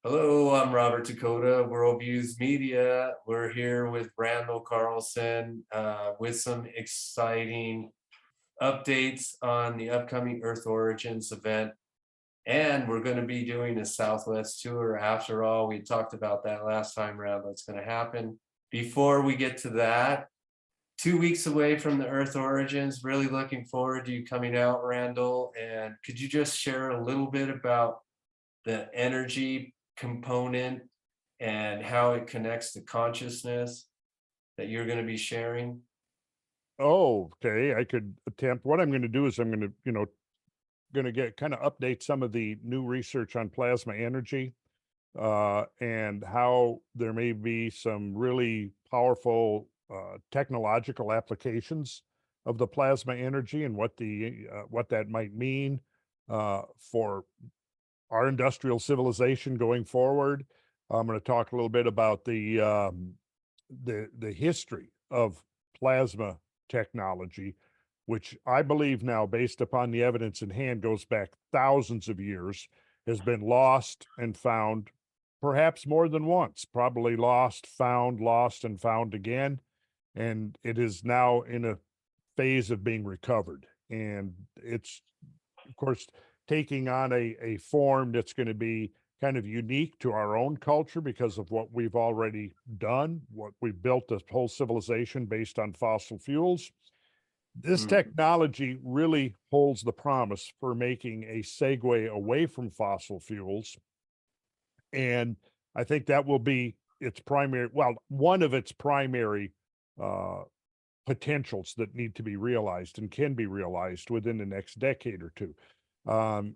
Hello, I'm Robert Dakota, Worldviews Media. We're here with Randall Carlson with some exciting updates on the upcoming Earth Origins event. And we're going to be doing a Southwest tour. After all, we talked about that last time, Randall. It's going to happen. Before we get to that, 2 weeks away from the Earth Origins, really looking forward to you coming out, Randall. And could you just share a little bit about the energy component and how it connects to consciousness that you're going to be sharing? Oh, okay. I could attempt. What I'm going to do is I'm going to, going to get kind of update some of the new research on plasma energy and how there may be some really powerful technological applications of the plasma energy and what that might mean for our industrial civilization going forward. I'm going to talk a little bit about the history of plasma technology, which I believe now, based upon the evidence in hand, goes back thousands of years, has been lost and found perhaps more than once, probably lost, and found again. And it is now in a phase of being recovered. And it's, of course, taking on a form that's going to be kind of unique to our own culture because of what we've already done, what we've built this whole civilization based on fossil fuels. This technology really holds the promise for making a segue away from fossil fuels. And I think that will be its primary, well, one of its primary uh, potentials that need to be realized and can be realized within the next decade or two. Um,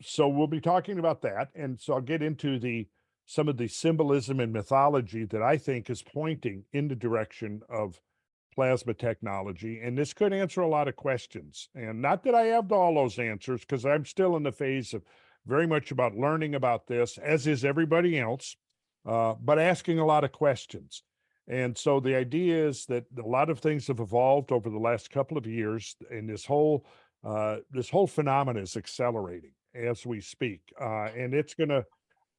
so we'll be talking about that, and so I'll get into some of the symbolism and mythology that I think is pointing in the direction of plasma technology, and this could answer a lot of questions. And not that I have all those answers, because I'm still in the phase of very much about learning about this, as is everybody else, but asking a lot of questions. And so the idea is that a lot of things have evolved over the last couple of years, and this whole phenomenon is accelerating as we speak, and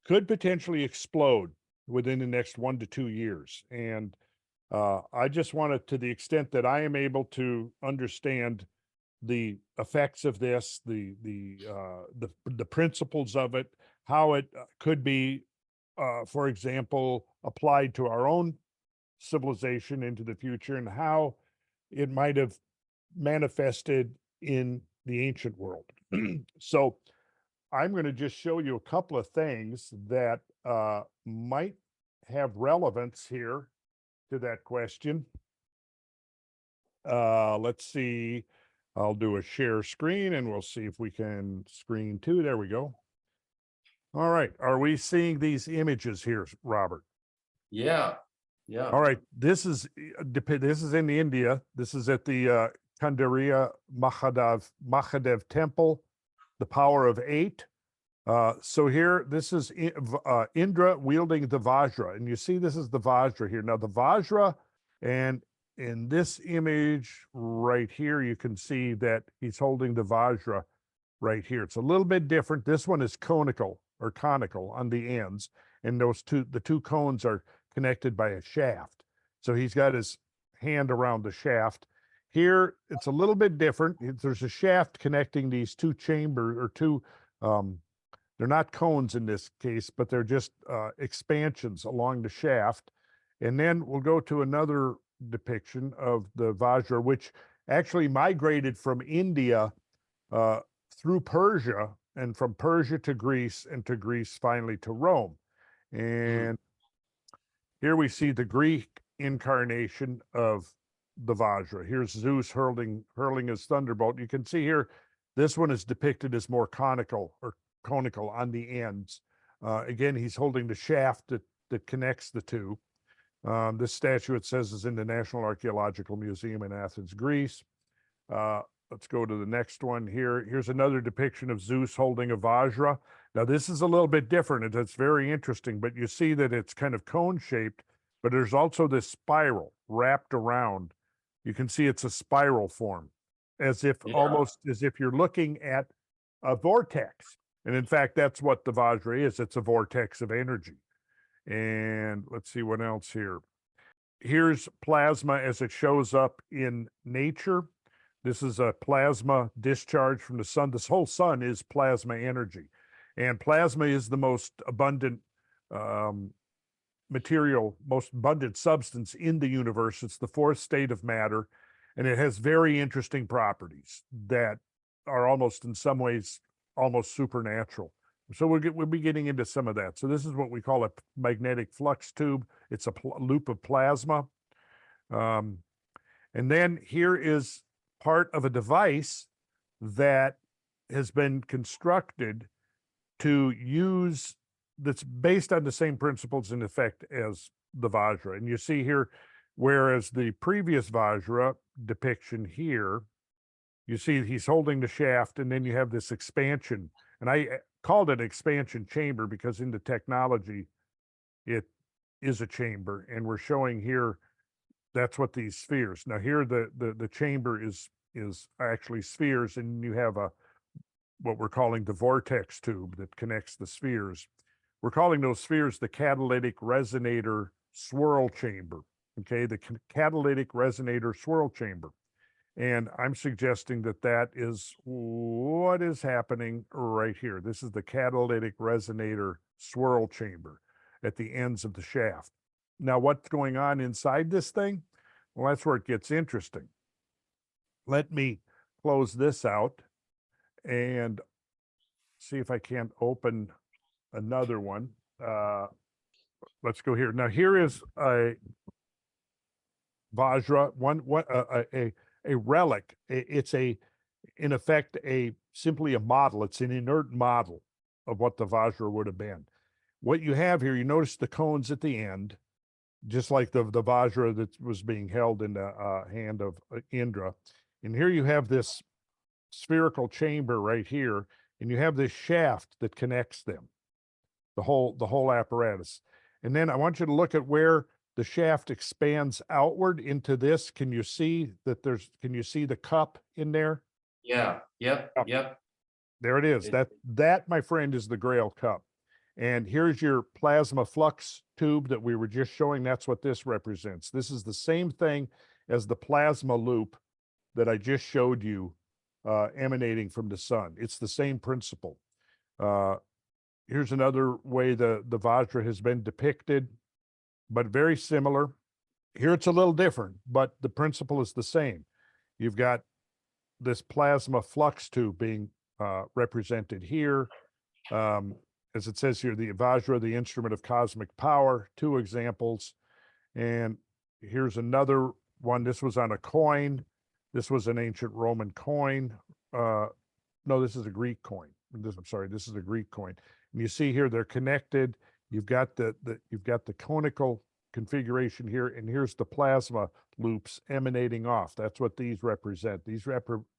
could potentially explode within the next 1 to 2 years. And I just wanted, to the extent that I am able to understand the effects of this, the principles of it, how it could be, for example, applied to our own civilization into the future, and how it might have manifested in the ancient world. So I'm going to just show you a couple of things that might have relevance here to that question. Let's see. I'll do a share screen and we'll see if we can screen two. There we go. All right. Are we seeing these images here, Robert? Yeah. Yeah. All right. This is in India. This is at the Kandariya Mahadev Temple, the Power of Eight. So here, this is Indra wielding the Vajra, and you see this is the Vajra here. Now the Vajra, and in this image right here, you can see that he's holding the Vajra right here. It's a little bit different. This one is conical on the ends, and the two cones are connected by a shaft. So he's got his hand around the shaft. Here, it's a little bit different. There's a shaft connecting these two chambers, or two, they're not cones in this case, but they're just expansions along the shaft. And then we'll go to another depiction of the Vajra, which actually migrated from India through Persia, and from Persia to Greece, and to Greece finally to Rome. And here we see the Greek incarnation of the Vajra. Here's Zeus hurling his thunderbolt. You can see here, this one is depicted as more conical on the ends. Again, he's holding the shaft that connects the two. This statue, it says, is in the National Archaeological Museum in Athens, Greece. Let's go to the next one here. Here's another depiction of Zeus holding a Vajra. Now, this is a little bit different, and it's very interesting, but you see that it's kind of cone-shaped, but there's also this spiral wrapped around. You can see it's a spiral form, almost as if you're looking at a vortex. And in fact, that's what the Vajra is. It's a vortex of energy. And let's see what else here. Here's plasma as it shows up in nature. This is a plasma discharge from the sun. This whole sun is plasma energy. And plasma is the most abundant material, most abundant substance in the universe. It's the fourth state of matter, and it has very interesting properties that are almost, in some ways, almost supernatural. So we'll be getting into some of that. So this is what we call a magnetic flux tube. It's a loop of plasma. And then here is part of a device that has been constructed to use, that's based on the same principles in effect as the Vajra. And you see here, whereas the previous Vajra depiction here, you see he's holding the shaft, and then you have this expansion. And I called it expansion chamber because in the technology, it is a chamber. And we're showing here, that's what these spheres. Now here, the chamber is actually spheres, and you have what we're calling the vortex tube that connects the spheres. We're calling those spheres the catalytic resonator swirl chamber. Okay, the catalytic resonator swirl chamber. And I'm suggesting that that is what is happening right here. This is the catalytic resonator swirl chamber at the ends of the shaft. Now, what's going on inside this thing? Well, that's where it gets interesting. Let me close this out and see if I can't open another one. Let's go here. Now, here is a Vajra, a relic. It's in effect, simply a model. It's an inert model of what the Vajra would have been. What you have here, you notice the cones at the end, just like the Vajra that was being held in the hand of Indra. And here you have this spherical chamber right here, and you have this shaft that connects them, the whole apparatus. And then I want you to look at where the shaft expands outward into this. Can you see that can you see the cup in there? Yeah. Yep. Yep. Yep. There it is. That, my friend, is the Grail cup. And here's your plasma flux tube that we were just showing. That's what this represents. This is the same thing as the plasma loop that I just showed you emanating from the sun. It's the same principle. Here's another way the Vajra has been depicted, but very similar. Here it's a little different, but the principle is the same. You've got this plasma flux tube being represented here. As it says here, the Vajra, the instrument of cosmic power, 2 examples. And here's another one. This was on a coin. This was an ancient Roman coin. No, this is a Greek coin. I'm sorry, this is a Greek coin. And you see here, they're connected. You've got you've got the conical configuration here, and here's the plasma loops emanating off. That's what these represent. These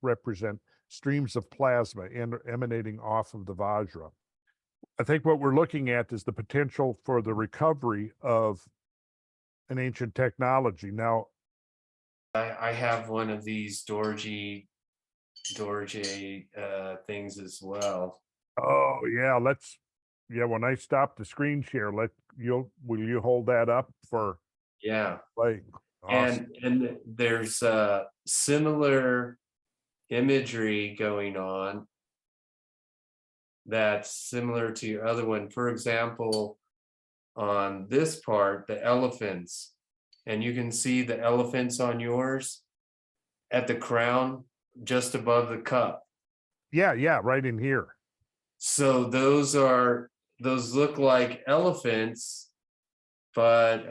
represent streams of plasma emanating off of the Vajra. I think what we're looking at is the potential for the recovery of an ancient technology. Now, I have one of these Dorje things as well. oh yeah, when I stop the screen share, will you hold that up for Yeah. like awesome. And there's similar imagery going on that's similar to your other one. For example, on this part, the elephants, and you can see the elephants on yours at the crown just above the cup. Yeah, right in here. So those look like elephants, but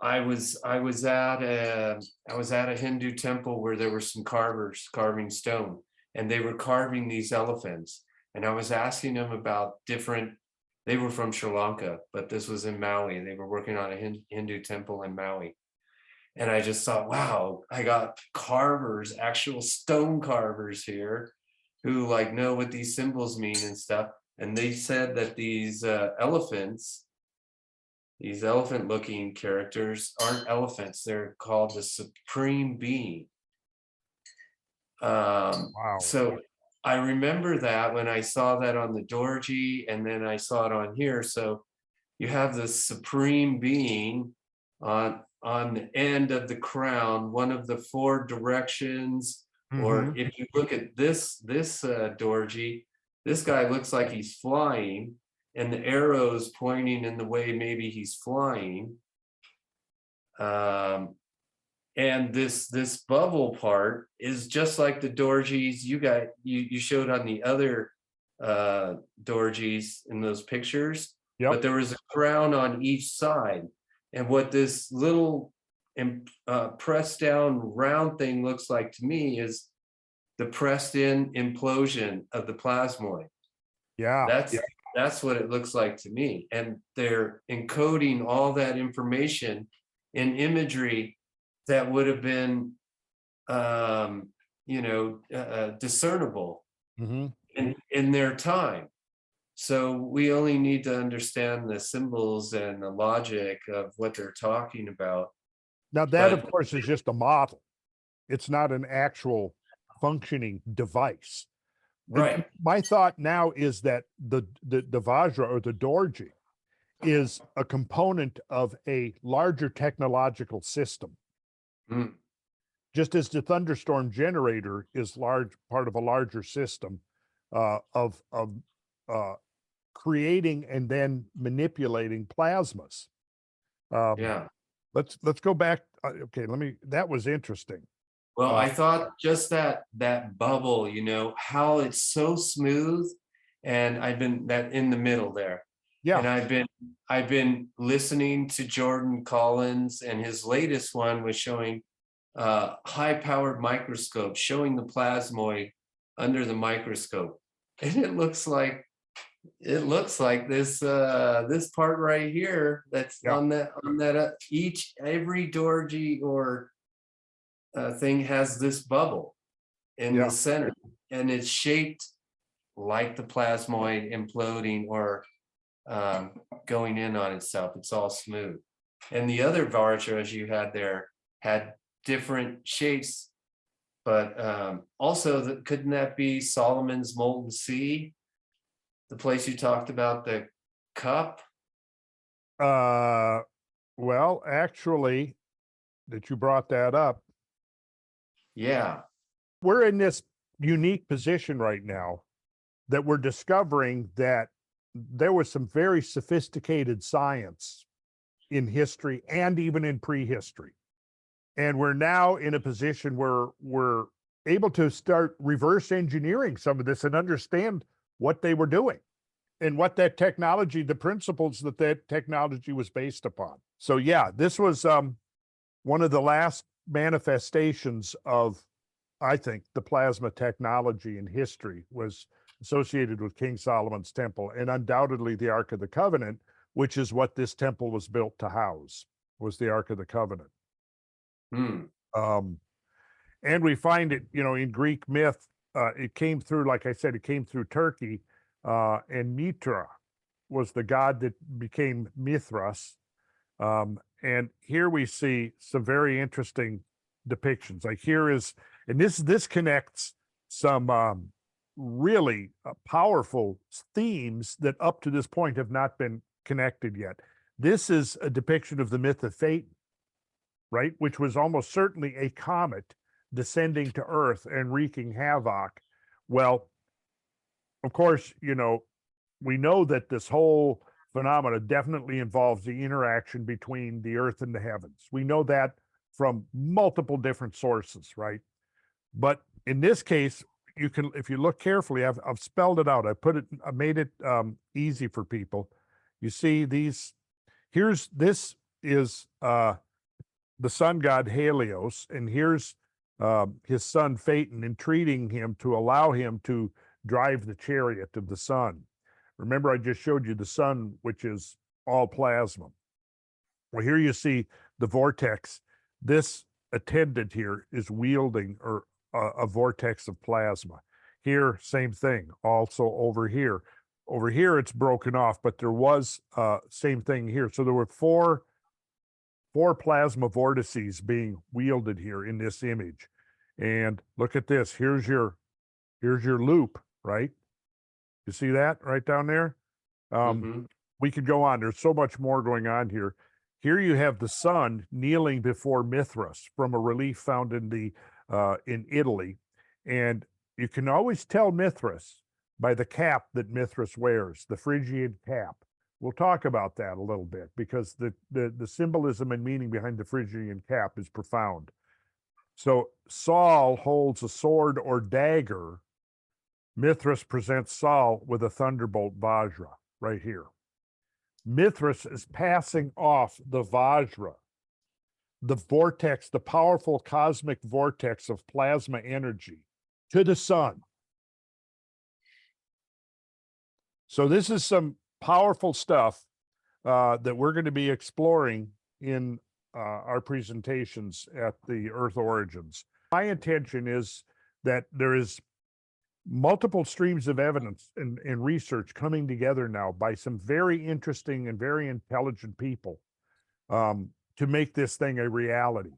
I was at a Hindu temple where there were some carvers carving stone, and they were carving these elephants. And I was asking them about they were from Sri Lanka, but this was in Maui. They were working on a Hindu temple in Maui. And I just thought, wow, I got carvers, actual stone carvers here who like know what these symbols mean and stuff. And they said that these elephant looking characters aren't elephants. They're called the Supreme Being. Wow. So I remember that when I saw that on the Dorji, and then I saw it on here. So you have the supreme being on the end of the crown, one of the four directions. Or Mhm. if you look at this Dorji, this guy looks like he's flying, and the arrows pointing in the way maybe he's flying. And this bubble part is just like the Dorjis you showed on the other Dorjis in those pictures, Yep. but there was a crown on each side. And what this little pressed down round thing looks like to me is the pressed in implosion of the plasmoid. Yeah. That's what it looks like to me. And they're encoding all that information in imagery that would have been discernible Mhm. in their time. So we only need to understand the symbols and the logic of what they're talking about. Now that, of But course, is just a model. It's not an actual functioning device. And right, my thought now is that the Vajra or the Dorji is a component of a larger technological system. mm, Just as the thunderstorm generator is large part of a larger system of uh, creating and then manipulating plasmas. Um, yeah. let's go back. Okay, that was interesting. Well, Uh, I thought just that bubble, how it's so smooth, and I've been that in the middle there, yeah, and I've been listening to Jordan Collins, and his latest one was showing high-powered microscope, showing the plasmoid under the microscope, and it looks like this part right here that's yeah, on that every Dorji or thing has this bubble in the yeah, center, and it's shaped like the plasmoid imploding or um, going in on itself. It's all smooth. And the other Varjas you had there had different shapes, but also couldn't that be Solomon's molten sea, the place you talked about the cup? uh, well, actually, that you brought that up, Yeah, we're in this unique position right now that we're discovering that there was some very sophisticated science in history and even in prehistory. And we're now in a position where we're able to start reverse engineering some of this and understand what they were doing and what that technology, the principles that that technology was based upon. So yeah, this was one of the last manifestations of, I think, the plasma technology in history was associated with King Solomon's temple, and undoubtedly the Ark of the Covenant, which is what this temple was built to house, was the Ark of the Covenant. hmm, Um, and we find it, in Greek myth, it came through, like I said, it came through Turkey, and Mitra was the god that became Mithras. And here we see some very interesting depictions. Like here is, and this connects some really powerful themes that up to this point have not been connected yet. This is a depiction of the myth of Phaeton, right? Which was almost certainly a comet descending to Earth and wreaking havoc. Well, of course, we know that this whole phenomena definitely involves the interaction between the earth and the heavens. We know that from multiple different sources, right? But in this case, you can, if you look carefully, I've spelled it out. I made it easy for people. You see these, this is the sun god Helios, and here's his son Phaeton entreating him to allow him to drive the chariot of the sun. Remember, I just showed you the sun, which is all plasma. Well, here you see the vortex. This attendant here is wielding or a vortex of plasma. Here, same thing. Also over here. Over here, it's broken off, but there was same thing here. So there were four plasma vortices being wielded here in this image. And look at this. Here's your Here's your loop, right? You see that right down there? Hmm. We could go on. There's so much more going on here. Here you have the sun kneeling before Mithras from a relief found in Italy, and you can always tell Mithras by the cap that Mithras wears, the Phrygian cap. We'll talk about that a little bit because the symbolism and meaning behind the Phrygian cap is profound. So Saul holds a sword or dagger. Mithras presents Saul with a thunderbolt Vajra right here. Mithras is passing off the Vajra, the vortex, the powerful cosmic vortex of plasma energy, to the sun. So this is some powerful stuff that we're going to be exploring in our presentations at the Earth Origins. My intention is that there is multiple streams of evidence and research coming together now by some very interesting and very intelligent people to make this thing a reality.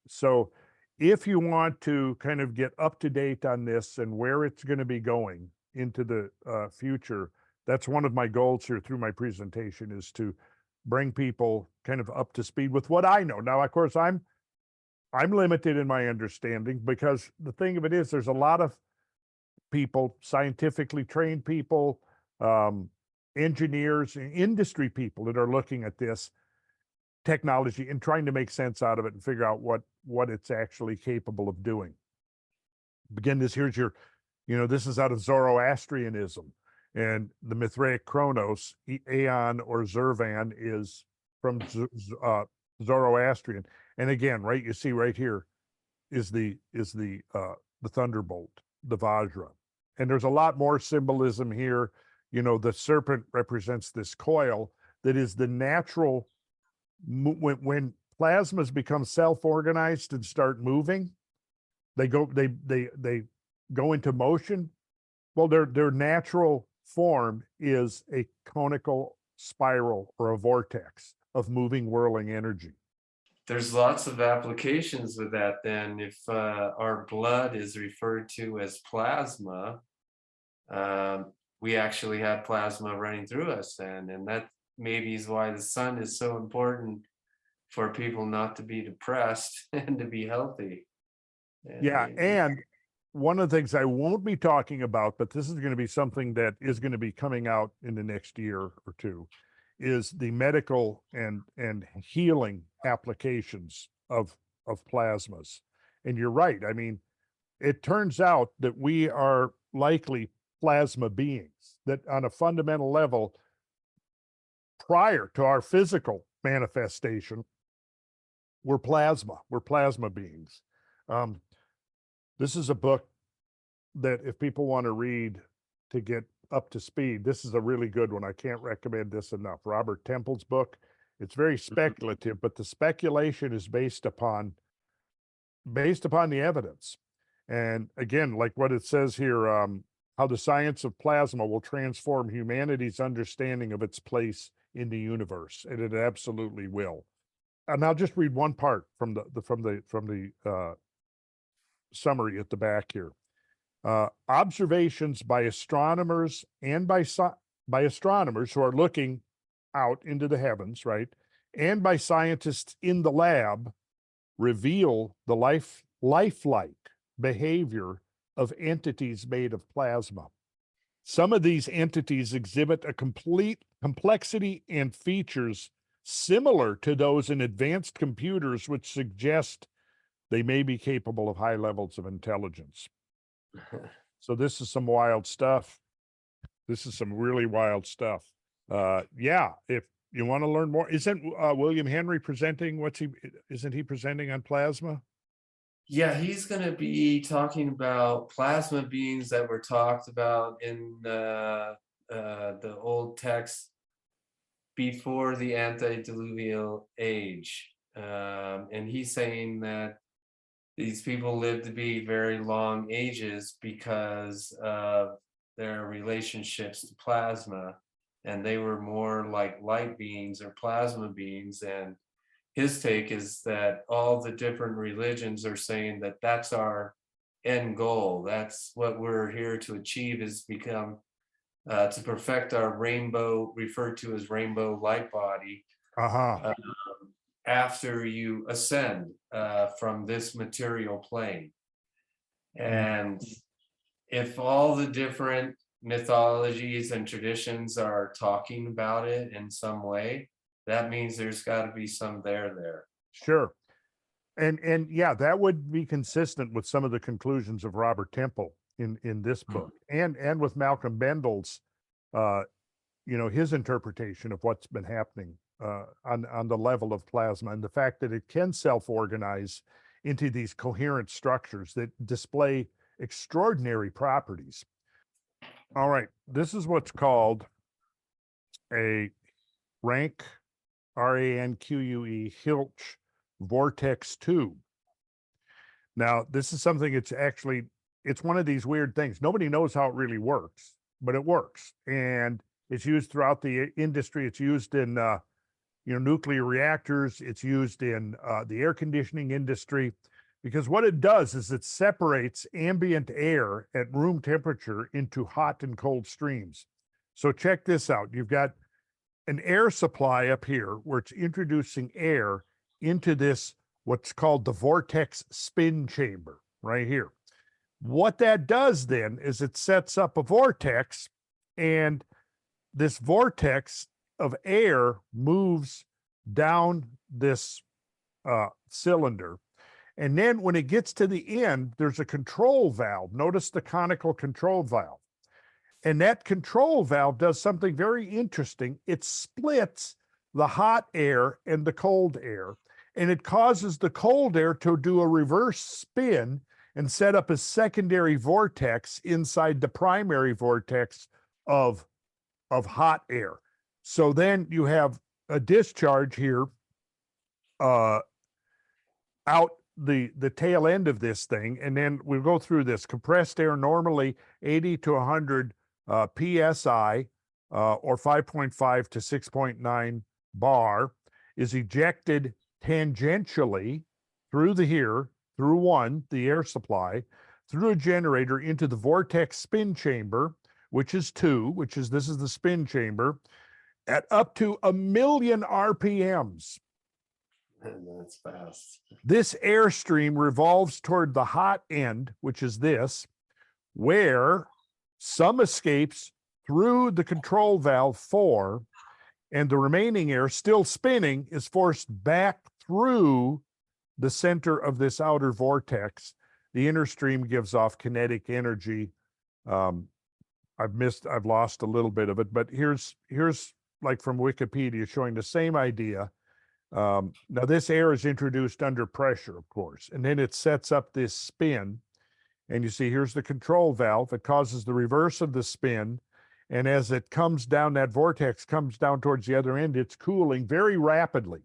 So if you want to kind of get up to date on this and where it's going to be going into the future, that's one of my goals here through my presentation, is to bring people kind of up to speed with what I know. Now, of course, I'm limited in my understanding, because the thing of it is there's a lot of people, scientifically trained people, engineers, industry people that are looking at this technology and trying to make sense out of it and figure out what it's actually capable of doing. Again, here's your, this is out of Zoroastrianism, and the Mithraic Chronos, Aeon or Zervan, is from Zoroastrian. And again, right, you see right here is the thunderbolt, the Vajra. And there's a lot more symbolism here. The serpent represents this coil that is the natural, when plasmas become self-organized and start moving, they go into motion. Well, their natural form is a conical spiral or a vortex of moving, whirling energy. There's lots of applications with that then. If our blood is referred to as plasma, we actually have plasma running through us then. And that maybe is why the sun is so important for people not to be depressed and to be healthy. Yeah, and one of the things I won't be talking about, but this is going to be something that is going to be coming out in the next year or two, is the medical and healing applications of plasmas. And you're right. I mean, it turns out that we are likely plasma beings, that on a fundamental level, prior to our physical manifestation, we're plasma beings. This is a book that if people want to read to get up to speed, this is a really good one. I can't recommend this enough. Robert Temple's book. It's very speculative, but the speculation is based upon the evidence. And again, like what it says here, how the science of plasma will transform humanity's understanding of its place in the universe, and it absolutely will. And I'll just read one part from the summary at the back here. Observations by astronomers and by astronomers who are looking out into the heavens, right, and by scientists in the lab, reveal the lifelike behavior of entities made of plasma. Some of these entities exhibit a complete complexity and features similar to those in advanced computers, which suggest they may be capable of high levels of intelligence. So this is some wild stuff. This is some really wild stuff. Yeah, if you want to learn more, isn't William Henry presenting? Isn't he presenting on plasma? Yeah, he's going to be talking about plasma beings that were talked about in the old text before the antediluvial age. And he's saying that these people lived to be very long ages because of their relationships to plasma, and they were more like light beings or plasma beings. And his take is that all the different religions are saying that that's our end goal. That's what we're here to achieve, is become to perfect our rainbow, referred to as rainbow light body, Uh-huh. after you ascend from this material plane. And if all the different mythologies and traditions are talking about it in some way, that means there's got to be some there. Sure. And yeah, that would be consistent with some of the conclusions of Robert Temple in this book, and with Malcolm Bendel's his interpretation of what's been happening on the level of plasma, and the fact that it can self-organize into these coherent structures that display extraordinary properties. All right, this is what's called a rank, RANQUE, Hilch vortex tube. Now, this is something, it's one of these weird things. Nobody knows how it really works, but it works. And it's used throughout the industry. It's used in, nuclear reactors. It's used in the air conditioning industry, because what it does is it separates ambient air at room temperature into hot and cold streams. So check this out. You've got an air supply up here where it's introducing air into this, what's called the vortex spin chamber right here. What that does then is it sets up a vortex, and this vortex of air moves down this cylinder. And then when it gets to the end, there's a control valve. Notice the conical control valve. And that control valve does something very interesting. It splits the hot air and the cold air, and it causes the cold air to do a reverse spin and set up a secondary vortex inside the primary vortex of hot air. So then you have a discharge here out the tail end of this thing, and then we'll go through this. Compressed air, normally 80 to 100 psi, or 5.5 to 6.9 bar, is ejected tangentially through the air supply, through a generator into the vortex spin chamber, which is this is the spin chamber, at up to 1,000,000 RPMs. That's fast. This airstream revolves toward the hot end, which is this, where some escapes through the control valve 4, and the remaining air, still spinning, is forced back through the center of this outer vortex. The inner stream gives off kinetic energy. I've lost a little bit of it, but here's like from Wikipedia showing the same idea. Now this air is introduced under pressure, of course, and then it sets up this spin. And you see, here's the control valve. It causes the reverse of the spin. And as it comes down, that vortex comes down towards the other end, it's cooling very rapidly.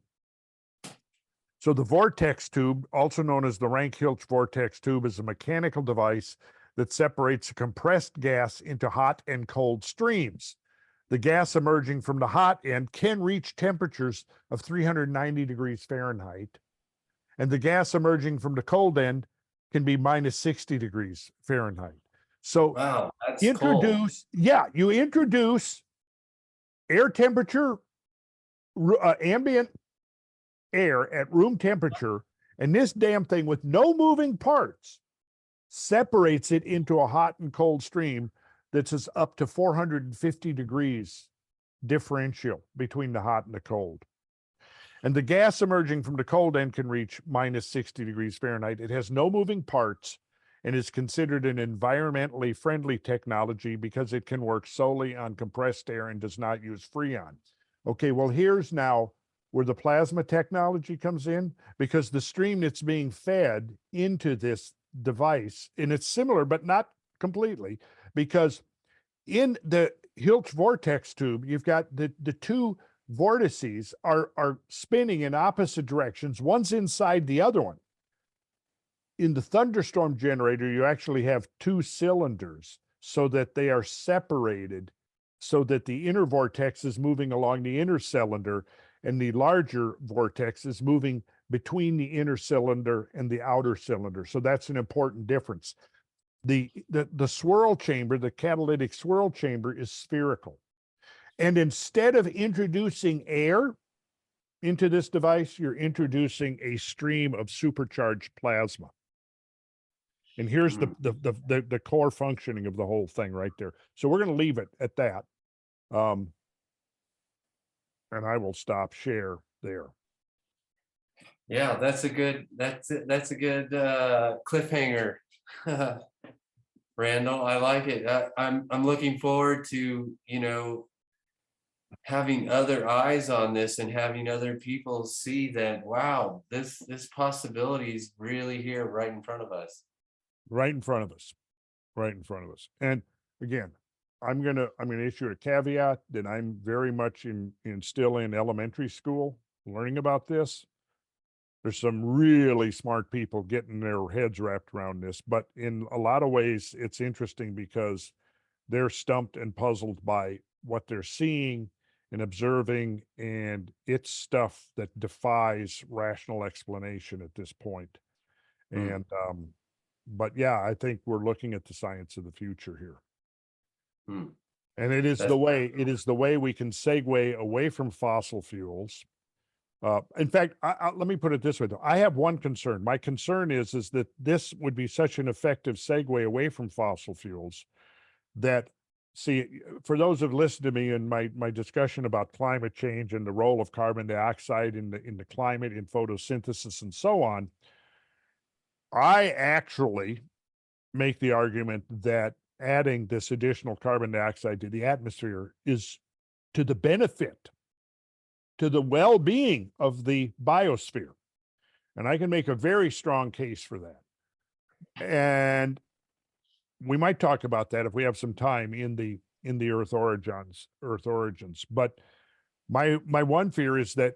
So the vortex tube, also known as the Rank-Hilch vortex tube, is a mechanical device that separates a compressed gas into hot and cold streams. The gas emerging from the hot end can reach temperatures of 390 degrees Fahrenheit, and the gas emerging from the cold end can be minus 60 degrees Fahrenheit. So wow, that's you introduce air temperature, ambient air at room temperature, and this damn thing, with no moving parts, separates it into a hot and cold stream that's up to 450 degrees differential between the hot and the cold. And the gas emerging from the cold end can reach minus 60 degrees Fahrenheit. It has no moving parts and is considered an environmentally friendly technology because it can work solely on compressed air and does not use Freon. Okay, well, here's now where the plasma technology comes in, because the stream that's being fed into this device, and it's similar, but not completely, because in the Hilch vortex tube, you've got the two vortices are spinning in opposite directions. One's inside the other one. In the Thunderstorm generator, you actually have two cylinders so that they are separated, so that the inner vortex is moving along the inner cylinder and the larger vortex is moving between the inner cylinder and the outer cylinder. So that's an important difference. The swirl chamber, the catalytic swirl chamber, is spherical. And instead of introducing air into this device, you're introducing a stream of supercharged plasma. And here's the core functioning of the whole thing right there. So we're going to leave it at that. And I will stop share there. Yeah, that's a good cliffhanger. Randall, I like it. I'm looking forward to, having other eyes on this and having other people see that, wow, this possibility is really here right in front of us. Right in front of us. Right in front of us. And again, I'm gonna issue a caveat that I'm very much still in elementary school learning about this. There's some really smart people getting their heads wrapped around this, but in a lot of ways, it's interesting because they're stumped and puzzled by what they're seeing and observing, and it's stuff that defies rational explanation at this point. And but yeah, I think we're looking at the science of the future here. And it is the way we can segue away from fossil fuels. In fact, let me put it this way, though. I have one concern. My concern is that this would be such an effective segue away from fossil fuels that, see, for those who've listened to me in my discussion about climate change and the role of carbon dioxide in the climate, in photosynthesis, and so on, I actually make the argument that adding this additional carbon dioxide to the atmosphere is to the benefit, to the well-being of the biosphere. And I can make a very strong case for that. And we might talk about that if we have some time in the Earth origins. But my one fear is that,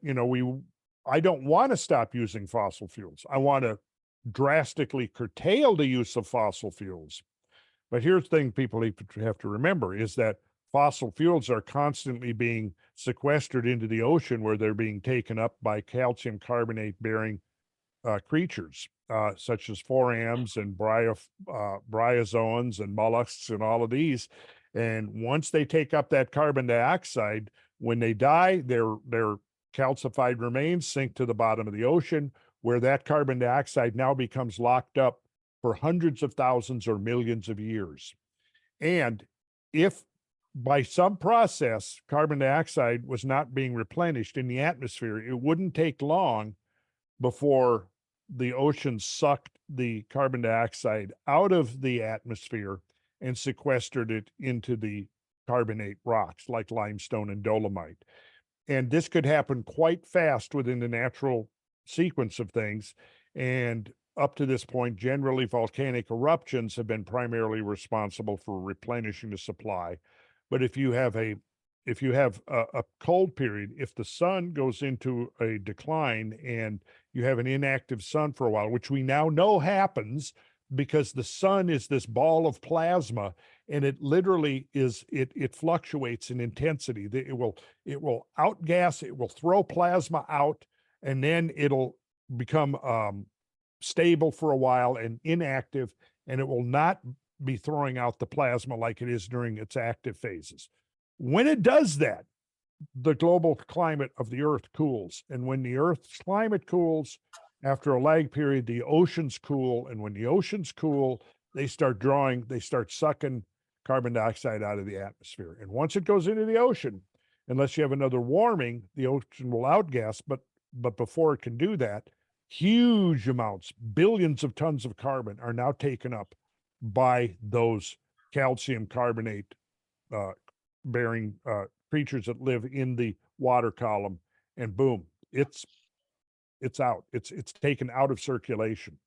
I don't want to stop using fossil fuels. I want to drastically curtail the use of fossil fuels. But here's the thing people have to remember is that fossil fuels are constantly being sequestered into the ocean, where they're being taken up by calcium carbonate bearing creatures, such as forams and bryozoans and mollusks and all of these. And once they take up that carbon dioxide, when they die, their calcified remains sink to the bottom of the ocean, where that carbon dioxide now becomes locked up for hundreds of thousands or millions of years. And if by some process carbon dioxide was not being replenished in the atmosphere, it wouldn't take long before the ocean sucked the carbon dioxide out of the atmosphere and sequestered it into the carbonate rocks like limestone and dolomite. And this could happen quite fast within the natural sequence of things. And up to this point, generally volcanic eruptions have been primarily responsible for replenishing the supply. But if you have a cold period, if the sun goes into a decline and you have an inactive sun for a while, which we now know happens because the sun is this ball of plasma, and it literally it fluctuates in intensity. It will outgas, it will throw plasma out, and then it'll become stable for a while and inactive, and it will not be throwing out the plasma like it is during its active phases. When it does that, the global climate of the Earth cools. And when the Earth's climate cools, after a lag period, the oceans cool. And when the oceans cool, they start sucking carbon dioxide out of the atmosphere. And once it goes into the ocean, unless you have another warming, the ocean will outgas. But before it can do that, huge amounts, billions of tons of carbon are now taken up by those calcium carbonate bearing creatures that live in the water column, and boom, it's out. It's taken out of circulation.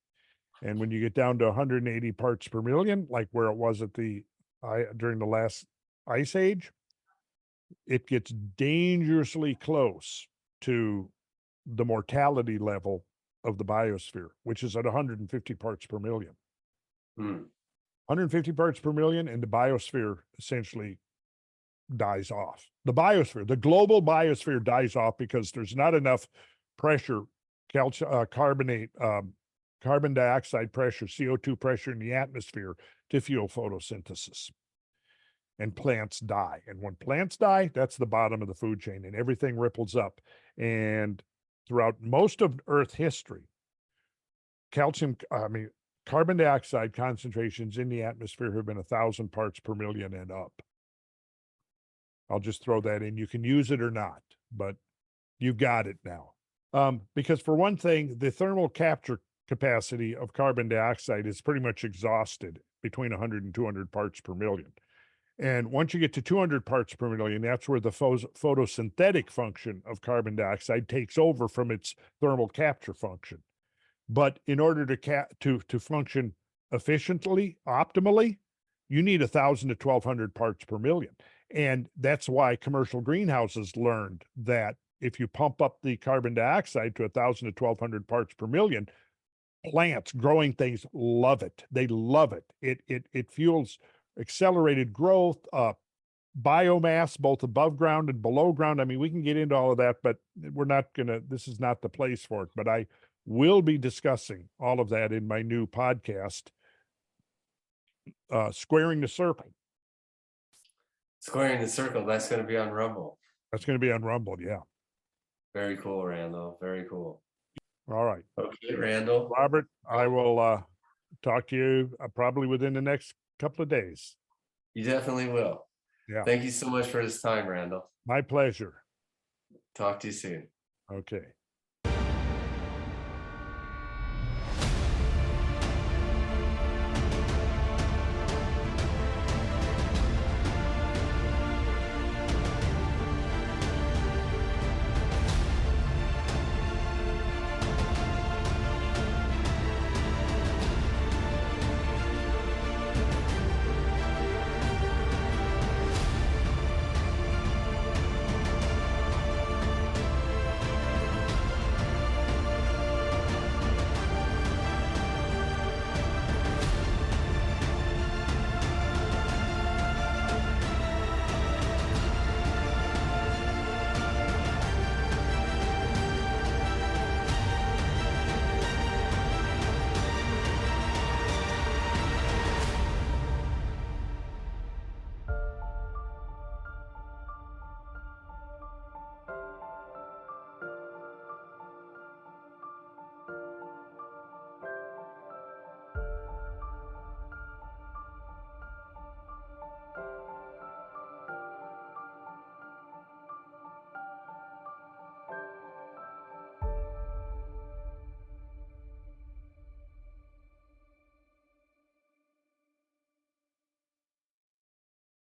And when you get down to 180 parts per million, like where it was at during the last ice age, it gets dangerously close to the mortality level of the biosphere, which is at 150 parts per million. 150 parts per million, and the biosphere essentially dies off. The global biosphere dies off because there's not enough pressure carbonate, carbon dioxide pressure, CO2 pressure in the atmosphere to fuel photosynthesis. And plants die. And when plants die, that's the bottom of the food chain, and everything ripples up. And throughout most of Earth history, carbon dioxide concentrations in the atmosphere have been 1,000 parts per million and up. I'll just throw that in. You can use it or not, but you got it now. Because for one thing, the thermal capture capacity of carbon dioxide is pretty much exhausted between 100 and 200 parts per million. And once you get to 200 parts per million, that's where the photosynthetic function of carbon dioxide takes over from its thermal capture function. But in order to function efficiently, optimally, you need 1,000 to 1,200 parts per million. And that's why commercial greenhouses learned that if you pump up the carbon dioxide to 1,000 to 1,200 parts per million, plants, growing things love it. They love it. It fuels accelerated growth, biomass, both above ground and below ground. I mean, we can get into all of that, but we're not gonna, this is not the place for it. But I will be discussing all of that in my new podcast, Squaring the Circle. Squaring the Circle, that's going to be on Rumble. That's going to be on Rumble, yeah. Very cool, Randall. Very cool. All right. Okay, Randall. Robert, I will talk to you probably within the next couple of days. You definitely will. Yeah. Thank you so much for this time, Randall. My pleasure. Talk to you soon. Okay.